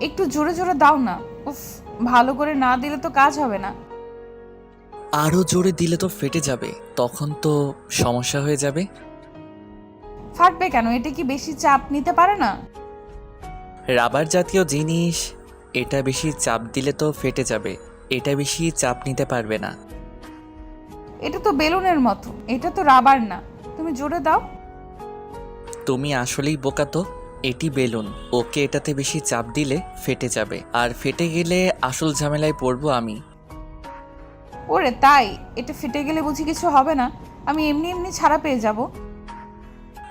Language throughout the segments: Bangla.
একটু জোরে জোরে দাও না। উফ, ভালো করে না দিলে তো কাজ হবে না। আরও জোরে দিলে তো ফেটে যাবে, তখন তো সমস্যা হয়ে যাবে। ফাটবে কেন? এটা কি বেশি চাপ নিতে পারে না? রাবার জাতীয় জিনিস, এটা বেশি চাপ দিলে তো ফেটে যাবে, এটা বেশি চাপ নিতে পারবে না। এটা তো বেলুনের মতো, এটা তো রাবার না। তুমি জোরে দাও। তুমি আসলেই বোকা তো। এটি বেলুন, ওকে এটাতে বেশি চাপ দিলে ফেটে যাবে, আর ফেটে গেলে আসল ঝামেলায় পড়বো আমি। ওরে তাই? এটা ফেটে গেলে বুঝি কিছু হবে না? আমি এমনি এমনি ছাড়া পেয়ে যাব।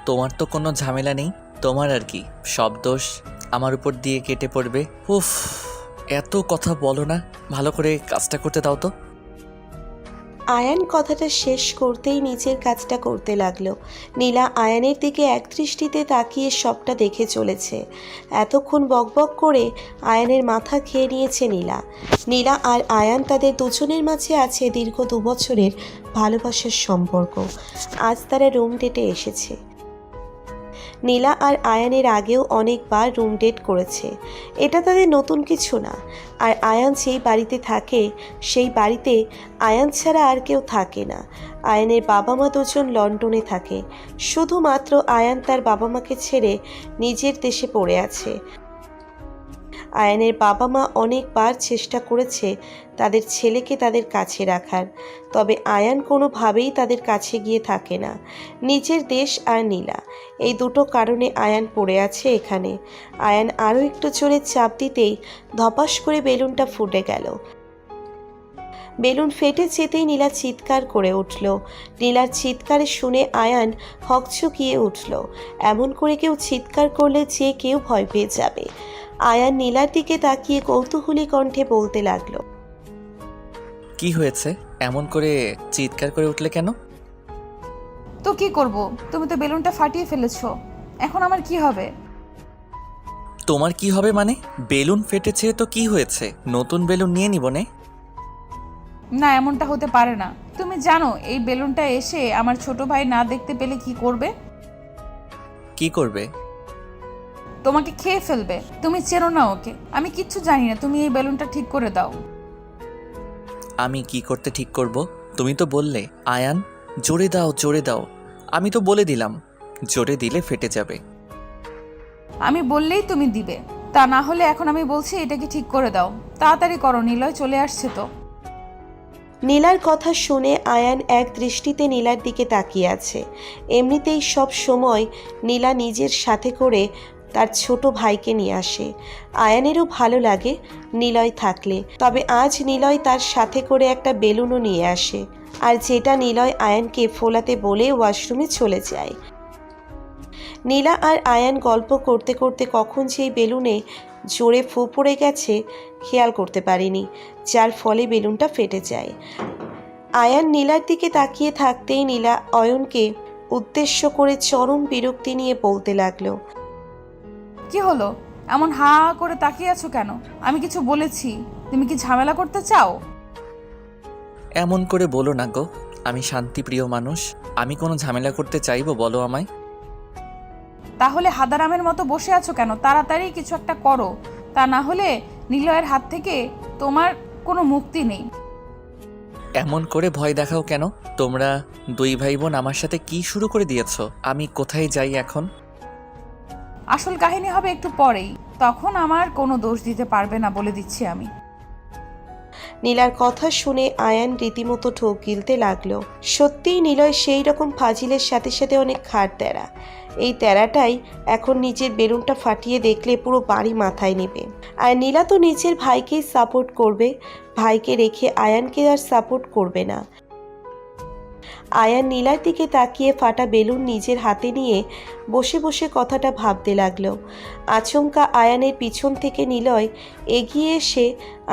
তোমার তো কোনো ঝামেলা নেই, তোমার আর কি সব দোষ আমার উপর দিয়ে কেটে পড়বে। উফ, এত কথা বলো না, ভালো করে কাজটা করতে দাও তো। আয়ান কথাটা শেষ করতেই নিজের কাজটা করতে লাগলো। নীলা আয়ানের দিকে একদৃষ্টিতে তাকিয়ে সবটা দেখে চলেছে। এতক্ষণ বকবক করে আয়ানের মাথা খেয়ে নিয়েছে নীলা। নীলা আর আয়ান তাদের দুজনের মাঝে আছে দীর্ঘ 2 বছরের ভালোবাসার সম্পর্ক। আজ তারা রুম ডেটে এসেছে। নীলা আর আয়ানের আগেও অনেকবার রুম ডেট করেছে, এটা তাদের নতুন কিছু না। আর আয়ান যেই বাড়িতে থাকে সেই বাড়িতে আয়ান ছাড়া আর কেউ থাকে না। আয়ানের বাবা মা দুজন লন্ডনে থাকে, শুধুমাত্র আয়ান তার বাবা মাকে ছেড়ে নিজের দেশে পড়ে আছে। আয়ানের বাবা মা অনেকবার চেষ্টা করেছে তাদের ছেলেকে তাদের কাছে রাখার, তবে আয়ান কোনোভাবেই তাদের কাছে গিয়ে থাকে না। নিজের দেশ আর নীলা, এই দুটো কারণে আয়ান পড়ে আছে এখানে। আয়ান আরও একটু জোরে চাপ দিতেই ধপাস করে বেলুনটা ফুটে গেল। বেলুন ফেটে যেতেই নীলা চিৎকার করে উঠল। নীলার চিৎকারে শুনে আয়ান হকচকিয়ে উঠল। এমন করে কেউ চিৎকার করলে যে কেউ ভয় পেয়ে যাবে। আয়ান নীলার দিকে তাকিয়ে কৌতূহলী কণ্ঠে বলতে লাগলো, কি হয়েছে? এমন করে চিৎকার করে উঠলে কেন? তো কি করব? তুমি তো বেলুনটা ফাটিয়ে ফেলেছো। এখন আমার কি হবে? তোমার কি হবে মানে? বেলুন ফেটেছে তো কি হয়েছে, নতুন বেলুন নিয়ে নিব নে। না, এমনটা হতে পারে না। তুমি জানো এই বেলুনটা এসে আমার ছোট ভাই না দেখতে পেলে কি করবে? কি করবে? তোমাকে খেয়ে ফেলবে। তুমি চেনো না ওকে। আমি কিচ্ছু জানি না, তুমি এই বেলুনটা ঠিক করে দাও। আমি কি করতে ঠিক করব? তুমি তো বললে আয়ান জোরে দাও জোরে দাও, আমি তো বলে দিলাম জোরে দিলে ফেটে যাবে। আমি বললেই তুমি দিবে, তা না হলে এখন আমি বলছি এটাকে ঠিক করে দাও। তাড়াতাড়ি করো, নিলয় চলে আসছে তো। নীলার কথা শুনে আয়ান এক দৃষ্টিতে নীলার দিকে তাকিয়ে আছে। এমনিতেই সব সময় নীলা নিজের সাথে করে তার ছোট ভাইকে নিয়ে আসে। আয়ানেরও ভালো লাগে নিলয় থাকলে, তবে আজ নিলয় তার সাথে করে একটা বেলুনও নিয়ে আসে, আর যেটা নিলয় আয়ানকে ফোলাতে বলে ওয়াশরুমে চলে যায়। নীলা আর আয়ান গল্প করতে করতে কখন সেই বেলুনে জোরে ফু পড়ে গেছে খেয়াল করতে পারেনি, যার ফলে বেলুনটা ফেটে যায়। আয়ান নীলার দিকে তাকিয়ে থাকতেই নীলা অয়নকে উদ্দেশ্য করে চরম বিরক্তি নিয়ে বলতে লাগলো, কি হলো? এমন হা হা করে তাকিয়ে আছো কেন? আমি কিছু বলেছি? তুমি কি ঝামেলা করতে চাও? এমন করে বলো না গো, আমি শান্তিপ্রিয় মানুষ, আমি কোনো ঝামেলা করতে চাইবো বলো আমায়? তাহলে হাদারামের মতো বসে আছো কেন? তাড়াতাড়ি কিছু একটা করো, তা না হলে নিলয়ের হাত থেকে তোমার কোনো মুক্তি নেই। এমন করে ভয় দেখাও কেন? তোমরা দুই ভাই বোন আমার সাথে কি শুরু করে দিয়েছো? আমি কোথায় যাই এখন? আসল কাহিনী হবে একটু পরেই, তখন আমার কোনো দোষ দিতে পারবে না, বলে দিচ্ছি আমি। নীলার কথা শুনে আয়ান রীতিমতো ঢোক গিলতে লাগলো। সত্যিই নিলয় সেই রকম ফাজিলের সাথে সাথে অনেক খাট তেরা। এই তেরাটাই এখন নিজের বেলুনটা ফাটিয়ে দেখলে পুরো বাড়ি মাথায় নেবে। আর নীলা তো নিজের ভাইকেই সাপোর্ট করবে, ভাইকে রেখে আয়ানকে আর সাপোর্ট করবে না। আয়ান নীলার দিকে তাকিয়ে ফাটা বেলুন নিজের হাতে নিয়ে বসে বসে কথাটা ভাবতে লাগলো। আচমকা আয়ানের পিছন থেকে নিলয় এগিয়ে এসে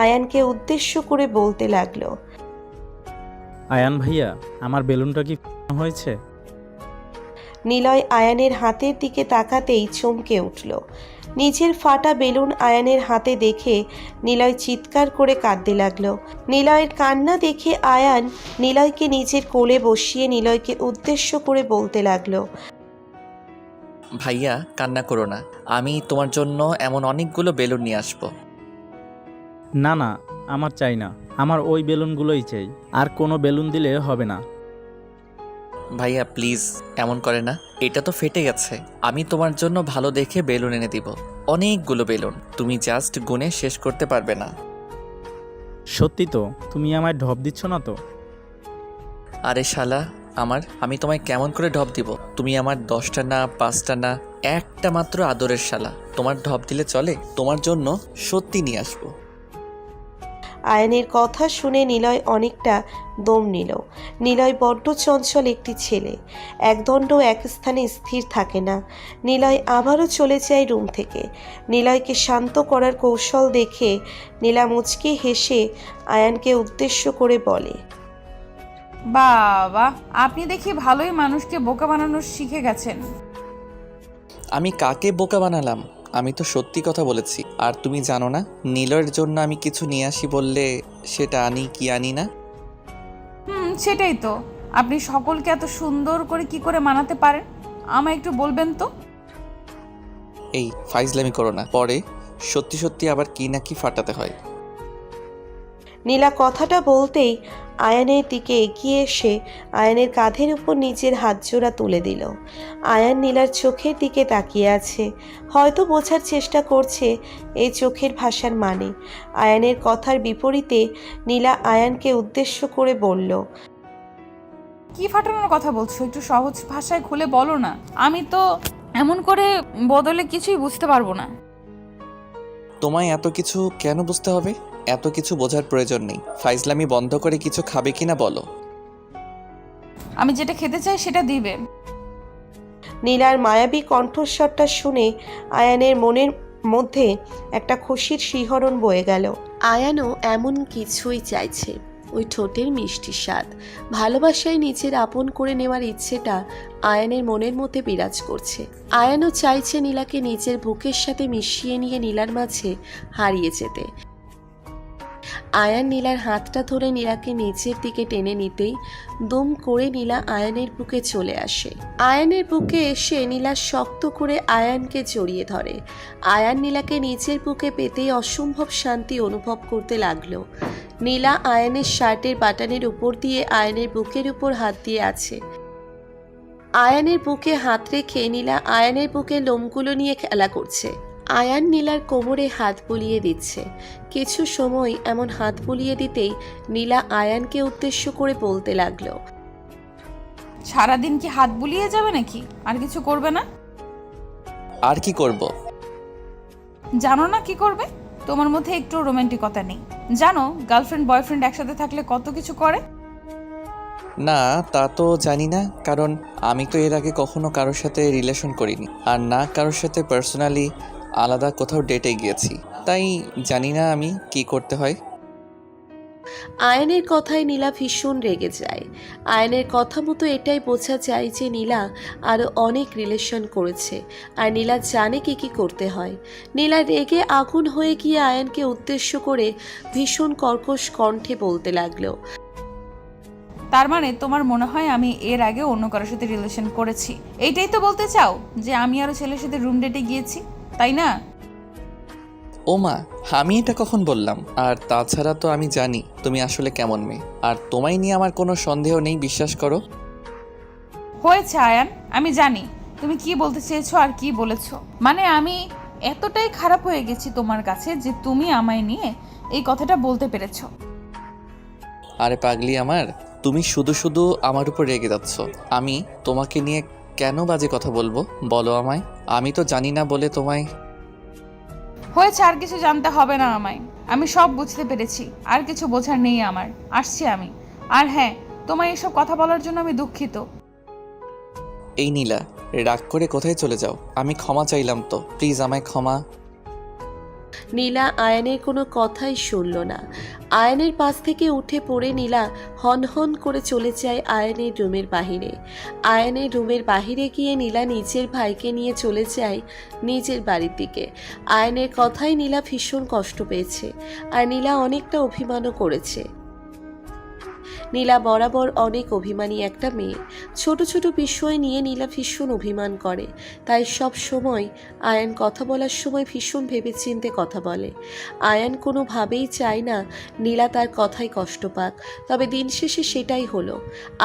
আয়ানকে উদ্দেশ্য করে বলতে লাগলো, আয়ান ভাইয়া, আমার বেলুনটা কি হয়েছে? নিলয় আয়ানের হাতের দিকে তাকাতেই চমকে উঠল। নিজের ফাটা বেলুন আয়ানের হাতে দেখে নিলয় চিৎকার করে কাঁদতে লাগলো। নিলয়ের কান্না দেখে আয়ান নিলয়কে নিজের কোলে বসিয়ে নিলয়কে উদ্দেশ্য করে বলতে লাগলো, ভাইয়া কান্না করো না, আমি তোমার জন্য এমন অনেকগুলো বেলুন নিয়ে আসবো। না না, আমার চাই না, আমার ওই বেলুনগুলোই চাই, আর কোনো বেলুন দিলে হবে না। ভাইয়া প্লিজ এমন করে না, এটা তো ফেটে গেছে। আমি তোমার জন্য ভালো দেখে বেলুন এনে দিব, অনেকগুলো বেলুন, তুমি জাস্ট গুনে শেষ করতে পারবে না। সত্যি তো? তুমি আমায় ঢপ দিচ্ছ না তো? আরে শালা আমি তোমায় কেমন করে ঢপ দিব? তুমি আমার 10টা না 5টা না, একটা মাত্র আদরের শালা, তোমার ঢপ দিলে চলে? তোমার জন্য সত্যি নিয়ে আসবো। আয়ানের কথা শুনে নিলয় অনেকটা দম নিল। নিলয় বড্ড চঞ্চল একটি ছেলে, একদণ্ড এক স্থানে স্থির থাকে না। নিলয় আবারও চলে যায় রুম থেকে। নিলয়কে শান্ত করার কৌশল দেখে নীলা মুচকি হেসে আয়ানকে উদ্দেশ্য করে বলে, বাবা, আপনি দেখি ভালোই মানুষকে বোকা বানানো শিখে গেছেন। আমি কাকে বোকা বানালাম? আমি তো সত্যি কথা বলেছি। আর তুমি জানো না, নীলয়ের জন্য আমি কিছু নিয়ে আসি বললে সেটা আনি কি আনি না। সেটাই তো। আপনি সকলকে এত সুন্দর করে কি করে মানাতে পারেন, আমায় একটু বলবেন তো। এই ফাইজলামি করো না, পরে সত্যি সত্যি আবার কি না কি ফাটাতে হয়। নীলা কথাটা বলতেই আয়ানের দিকে এগিয়ে এসে আয়ানের কাঁধের উপর নিজের হাতজোড়া তুলে দিল। আয়ান নীলার চোখের দিকে তাকিয়ে আছে, হয়তো বোঝার চেষ্টা করছে এই চোখের ভাষার মানে। আয়ানের কথার বিপরীতে নীলা আয়ানকে উদ্দেশ্য করে বলল, কি ফাটানোর কথা বলছো? একটু সহজ ভাষায় খুলে বলো না, আমি তো এমন করে বদলে কিছুই বুঝতে পারবো না। তোমায় এত কিছু কেন বুঝতে হবে? এত কিছু বোঝার প্রয়োজন নেই। ফাইজলামি বন্ধ করে কিছু খাবে কিনা বলো। আমি যেটা খেতে চাই সেটা দিবে। নীলার মায়াবী কণ্ঠস্বরটা শুনে আয়ানের মনের মধ্যে একটা খুশির শিহরণ বয়ে গেল। আয়ানও এমন কিছুই চাইছে, ওই ঠোঁটের মিষ্টি স্বাদ, ভালোবাসায় নিজের আপন করে নেওয়ার ইচ্ছেটা আয়ানের মনের মধ্যে বিরাজ করছে। আয়ানও চাইছে নীলাকে নিজের বুকের সাথে মিশিয়ে নিয়ে নীলার মাঝে হারিয়ে যেতে। আয়ান নীলার হাতটা ধরে নীলাকে নিচের দিকে টেনে নিতেই দুম করে নীলা আয়ানের বুকে চলে আসে। আয়ানের বুকে এসে নীলা শক্ত করে আয়ানকে জড়িয়ে ধরে। আয়ান নীলাকে নিচের বুকে পেতেই অসম্ভব শান্তি অনুভব করতে লাগলো। নীলা আয়ানের শার্টের বাটনের উপর দিয়ে আয়ানের বুকের উপর হাত দিয়ে আছে। আয়ানের বুকে হাত রেখে নীলা আয়ানের বুকে লোমগুলো নিয়ে খেলা করছে। আয়ান নীলার কোমরে হাত বুলিয়ে দিচ্ছে। কিছু সময় এমন হাত বুলিয়ে দিতেই নীলা আয়ানকে উদ্দেশ্য করে বলতে লাগলো, সারাদিন কি হাত বুলিয়ে যাবে নাকি? আর কিছু করবে না? আর কি করব? জানো না কি করবে? তোমার মধ্যে একটু রোমান্টিকতা নেই। জানো গার্লফ্রেন্ড বয়ফ্রেন্ড একসাথে থাকলে কত কিছু করে। না তা তো জানি না, কারণ আমি তো এর আগে কখনো কারোর সাথে রিলেশন করিনি, আর না কারোর সাথে পার্সোনালি আলাদা কোথাও ডেটে গিয়েছি, তাই জানি না আমি কি করতে হয়। আয়ানের কথায় নীলা ভীষণ রেগে যায়। আয়ানের কথা মতো এটাই বোঝা যায় যে নীলা আরও অনেক রিলেশন করেছে, আর নীলা জানে কি কি করতে হয়। নীলা রেগে আগুন হয়ে গিয়ে আয়ানকে উদ্দেশ্য করে ভীষণ কর্কশ কণ্ঠে বলতে লাগলো, তার মানে তোমার মনে হয় আমি এর আগে অন্য কারোর সাথে রিলেশন করেছি, এইটাই তো বলতে চাও? যে আমি আরো ছেলের সাথে রুম ডেটে গিয়েছি, তাই না? ও মা, আমি এটা কখন বললাম? আর তাছাড়া তো আমি জানি তুমি আসলে কেমন মেয়ে, আর তোমায় নিয়ে আমার কোনো সন্দেহ নেই, বিশ্বাস করো। হয়েছে আয়ান, আমি জানি তুমি কি বলতে চেয়েছো আর কি বলেছো। মানে আমি এতটাই খারাপ হয়ে গেছি তোমার কাছে যে তুমি আমায় নিয়ে এই কথাটা বলতে পেরেছো। আরে পাগলি আমার, তুমি শুধু শুধু আমার উপর রেগে যাচ্ছ। আমি তোমাকে নিয়ে কেন বাজে কথা বলবো বলো আমায়? আমি তো জানি না বলে তোমায়। হয়েছে, আর কিছু জানতে হবে না আমায়, আমি সব বুঝতে পেরেছি, আর কিছু বোঝার নেই আমার, আসছি আমি। আর হ্যাঁ, তোমায় এসব কথা বলার জন্য আমি দুঃখিত। এই নীলা, রাগ করে কোথায় চলে যাও? আমি ক্ষমা চাইলাম তো, প্লিজ আমায় ক্ষমা। নীলা আয়ানের কোনো কথাই শুনল না। আয়ানের পাশ থেকে উঠে পড়ে নীলা হন হন করে চলে যায় আয়ানের রুমের বাহিরে। আয়ানের রুমের বাহিরে গিয়ে নীলা নিজের ভাইকে নিয়ে চলে যায় নিজের বাড়ির দিকে। আয়ানের কথায় নীলা ভীষণ কষ্ট পেয়েছে, আর নীলা অনেকটা অভিমানও করেছে। নীলা বরাবর অনেক অভিমানী একটা মেয়ে। ছোট ছোট বিষয় নিয়ে নীলা ভীষণ অভিমান করে, তাই সব সময় আয়ান কথা বলার সময় ভীষণ ভেবেচিন্তে কথা বলে। আয়ান কোনোভাবেই চায় না নীলা তার কথায় কষ্ট পাক, তবে দিন শেষে সেটাই হলো।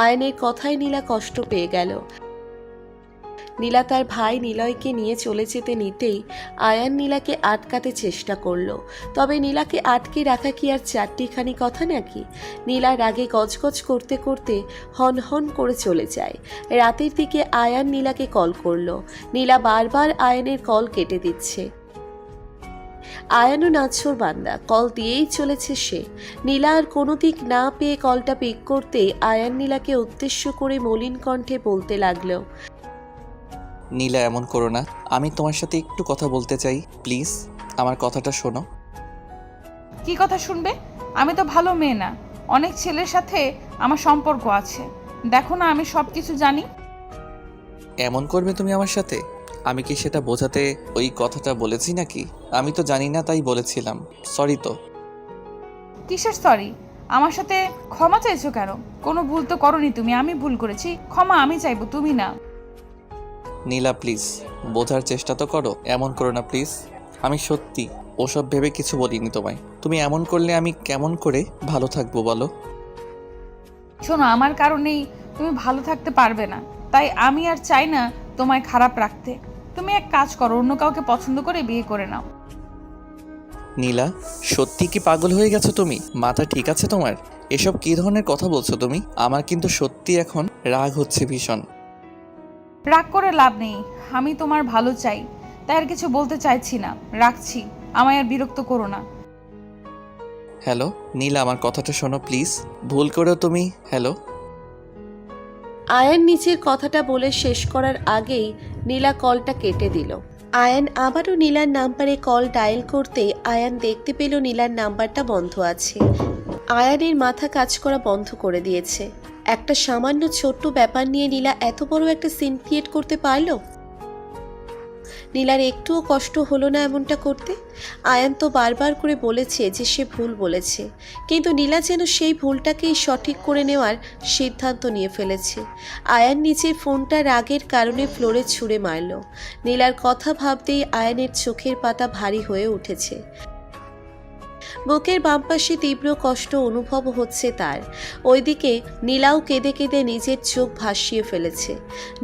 আয়ানের কথায় নীলা কষ্ট পেয়ে গেল। নীলা তার ভাই নিলয়কে নিয়ে চলে যেতে নিতেই আয়ান নীলাকে আটকাতে চেষ্টা করলো, তবে নীলাকে আটকে রাখা কি আর চারটিখানি কথা নাকি? নীলা রাগে গজগজ করতে করতে হন হন করে চলে যায়। রাতের দিকে আয়ান নীলাকে কল করলো। নীলা বারবার আয়ানের কল কেটে দিচ্ছে। আয়ানও নাছোড় বান্দা, কল দিয়েই চলেছে সে। নীলা আর কোনো দিক না পেয়ে কলটা পিক করতেই আয়ান নীলাকে উদ্দেশ্য করে মলিন কণ্ঠে বলতে লাগলো, নীলা এমন করো না, আমি তোমার সাথে একটু কথা বলতে চাই, প্লিজ আমার কথাটা শোনো। কি কথা শুনবে? আমি তো ভালো মেয়ে না, অনেক ছেলের সাথে আমার সম্পর্ক আছে। দেখো না আমি সব কিছু জানি। এমন করবে তুমি আমার সাথে? আমি কি সেটা বোঝাতে ওই কথাটা বলেছি নাকি? আমি তো জানি না তাই বলেছিলাম, সরি। তো কিসের সরি? আমার সাথে ক্ষমা চাইছো কেন? কোনো ভুল তো করনি তুমি, আমি ভুল করেছি, ক্ষমা আমি চাইবো, তুমি না। নীলা প্লিজ বোঝার চেষ্টা তো করো, এমন করো না প্লিজ। আমি সত্যি ওসব ভেবে কিছু বলিনি তোমায়। তুমি এমন করলে আমি কেমন করে ভালো থাকবো বলো? শোনো, আমার কারণেই তুমি ভালো থাকতে পারবে না, তাই আমি আর চাই না তোমায় খারাপ রাখতে। তুমি এক কাজ করো, অন্য কাউকে পছন্দ করে বিয়ে করে নাও। নীলা সত্যি কি পাগল হয়ে গেছো তুমি? মাথা ঠিক আছে তোমার? এসব কী ধরনের কথা বলছো তুমি? আমার কিন্তু সত্যি এখন রাগ হচ্ছে ভীষণ। রাগ করে লাভ নেই, আমি তোমার ভালো চাই, তাই আর কিছু বলতে চাইছি না। রাখছি, আমায় আর বিরক্ত করো না। হ্যালো নীলা, আমার কথাটা শোনো প্লিজ। ভুল করেও তুমি হ্যালো। আয়ান নিচের কথাটা বলে শেষ করার আগেই নীলা কলটা কেটে দিল। আয়ান আবারও নীলার নাম্বারে কল ডায়াল করতেই আয়ান দেখতে পেল নীলার নাম্বারটা বন্ধ আছে। আয়ানের মাথা কাজ করা বন্ধ করে দিয়েছে। একটা সামান্য ছোট্ট ব্যাপার নিয়ে নীলা এত বড় একটা সিন ক্রিয়েট করতে পারলো। নীলার একটুও কষ্ট হলো না এমনটা করতে। আয়ান তো বারবার করে বলেছে যে সে ভুল বলেছে, কিন্তু নীলা যেন সেই ভুলটাকেই সঠিক করে নেওয়ার সিদ্ধান্ত নিয়ে ফেলেছে। আয়ান নিজের ফোনটা রাগের কারণে ফ্লোরে ছুঁড়ে মারল। নীলার কথা ভাবতেই আয়ানের চোখের পাতা ভারী হয়ে উঠেছে। বুকের বাম পাশে তীব্র কষ্ট অনুভব হচ্ছে তার। ওইদিকে নীলাও কেঁদে কেঁদে নিজের চোখ ভাসিয়ে ফেলেছে।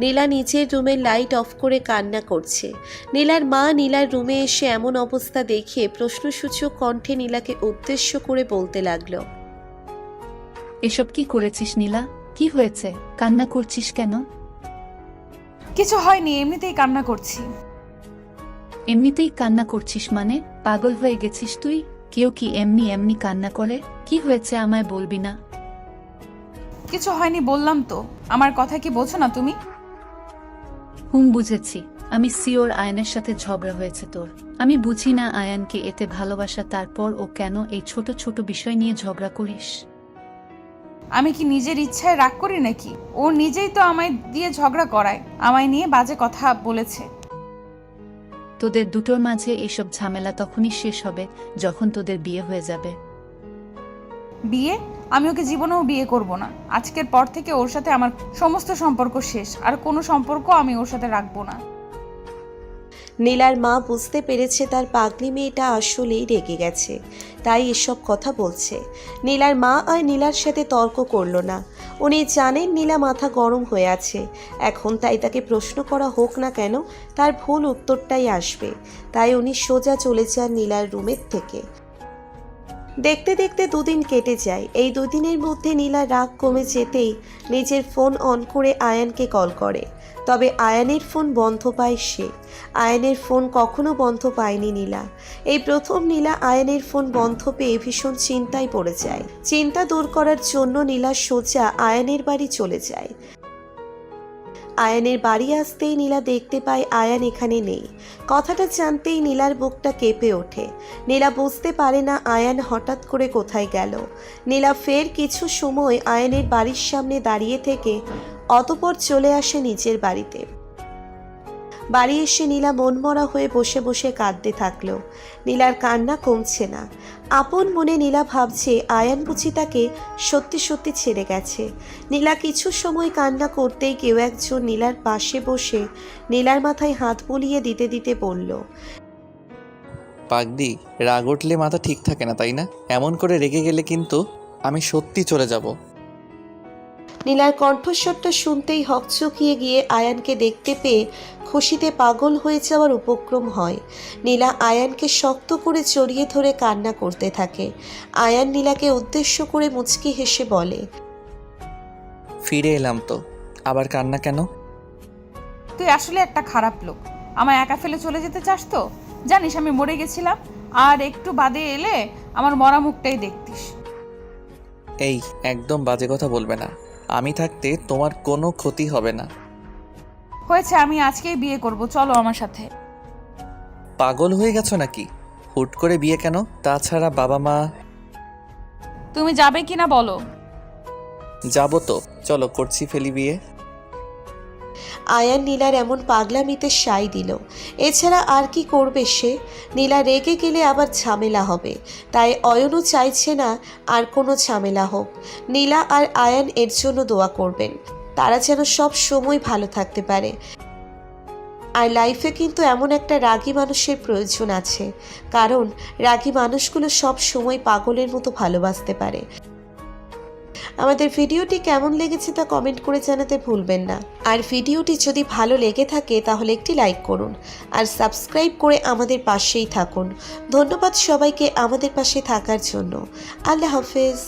নীলা নিজের রুমের লাইট অফ করে কান্না করছে। নীলার মা নীলার রুমে এসে এমন অবস্থা দেখে প্রশ্নসূচক কণ্ঠে নীলাকে উদ্দেশ্য করে বলতে লাগলো, এসব কি করেছিস নীলা? কি হয়েছে? কান্না করছিস কেন? কিছু হয়নি, এমনিতেই কান্না করছি। এমনিতেই কান্না করছিস মানে? পাগল হয়ে গেছিস তুই? কেউ কি এমনি এমনি কান্না করে? কি হয়েছে আমায় বলবি না? কিছু হয়নি বললাম তো, আমার কথা কি বোঝো না তুমি? বুঝেছি। আমি সিওর আয়ানের সাথে ঝগড়া হয়েছে তোর। আমি বুঝি না আয়ানকে এতে ভালোবাসা, তারপর ও কেন এই ছোট ছোট বিষয় নিয়ে ঝগড়া করিস? আমি কি নিজের ইচ্ছায় রাগ করি নাকি? ও নিজেই তো আমায় দিয়ে ঝগড়া করায়, আমায় নিয়ে বাজে কথা বলেছে। তোদের দুটোর মাঝে এসব ঝামেলা তখনই শেষ হবে যখন তোদের বিয়ে হয়ে যাবে। বিয়ে? আমি ওকে জীবনেও বিয়ে করব না। আজকের পর থেকে ওর সাথে আমার সমস্ত সম্পর্ক শেষ, আর কোনো সম্পর্ক আমি ওর সাথে রাখবো না। নীলার মা বুঝতে পেরেছে তার পাগলি মেয়েটা আসলেই রেগে গেছে, তাই এসব কথা বলছে। নীলার মা আর নীলার সাথে তর্ক করলো না। উনি জানেন নীলা মাথা গরম হয়ে আছে এখন, তাই তাকে প্রশ্ন করা হোক না কেন তার ভুল উত্তরটাই আসবে। তাই উনি সোজা চলে যান নীলার রুমের থেকে। দেখতে দেখতে দুদিন কেটে যায়। এই দুদিনের মধ্যে নীলা রাগ কমে যেতেই নিজের ফোন অন করে আয়ানকে কল করে, তবে আয়ানের ফোন বন্ধ পায় সে। আয়ানের ফোন কখনো বন্ধ পায়নি নীলা। এই প্রথম নীলা আয়ানের ফোন বন্ধ পেয়ে ভীষণ চিন্তায় পড়ে যায়। চিন্তা দূর করার জন্য নীলা সোজা আয়ানের বাড়ি চলে যায়। আয়ানের বাড়ি আসতেই নীলা দেখতে পায় আয়ান এখানে নেই। কথাটা জানতেই নীলার বুকটা কেঁপে ওঠে। নীলা বুঝতে পারে না আয়ান হঠাৎ করে কোথায় গেল। নীলা ফের কিছু সময় আয়ানের বাড়ির সামনে দাঁড়িয়ে থেকে অতঃপর চলে আসে নিজের বাড়িতে। বাড়ি এসে নীলা মনমরা হয়ে বসে বসে কাঁদতে থাকলো। নীলার কান্না কমছে না। আপন মনে নীলা ভাবছে আয়ান বুঝি তাকে সত্যি সত্যি ছেড়ে গেছে। নীলা কিছু সময় কান্না করতেই কেউ একজন নীলার পাশে বসে নীলার মাথায় হাত বুলিয়ে দিতে দিতে বলল, পাগদি, রাগ উঠলে মাথা ঠিক থাকে না তাই না? এমন করে রেগে গেলে কিন্তু আমি সত্যি চলে যাব। নীলার কণ্ঠস্বরটা শুনতেই হকচকিয়ে গিয়ে আয়ানকে দেখতে পেয়ে খুশিতে পাগল হয়ে যাওয়ার উপক্রম হয়। নীলা আয়ানকে শক্ত করে জড়িয়ে ধরে কান্না করতে থাকে। আয়ান নীলাকে উদ্দেশ্য করে মুচকি হেসে বলে, ফিরে এলাম তো, আবার কান্না কেন? তুই আসলে একটা খারাপ লোক। আমায় একা ফেলে চলে যেতে চাস তো? জানিস আমি মরে গেছিলাম, আর একটু বাদে এলে আমার মরা মুখটাই দেখতিস। এই একদম বাজে কথা বলবে না। আমি থাকতে তোমার কোনো ক্ষতি হবে না। হয়েছে, আমি আজকেই বিয়ে করব, চলো আমার সাথে। পাগল হয়ে গেছো নাকি? হুট করে বিয়ে কেন? তাছাড়া বাবা মা। তুমি যাবে কিনা বলো? যাবো তো, চলো করছি ফেলি বিয়ে। আয়ান নীলার এমন পাগলামিতে সাই দিল। এছাড়া আর কি করবে সে? নীলা রেগে গেলে আবার ঝামেলা হবে, তাই অয়নও চাইছে না আর কোনো ঝামেলা হোক। নীলা আর আয়ান এর জন্য দোয়া করবেন, তারা যেন সব সময় ভালো থাকতে পারে। আর লাইফে কিন্তু এমন একটা রাগী মানুষের প্রয়োজন আছে, কারণ রাগী মানুষগুলো সব সময় পাগলের মতো ভালোবাসতে পারে। আমাদের ভিডিওটি কেমন লেগেছে তা কমেন্ট করে জানাতে ভুলবেন না। আর ভিডিওটি যদি ভালো লেগে থাকে তাহলে একটি লাইক করুন আর সাবস্ক্রাইব করে আমাদের পাশেই থাকুন। ধন্যবাদ সবাইকে আমাদের পাশে থাকার জন্য। আল্লাহ হাফেজ।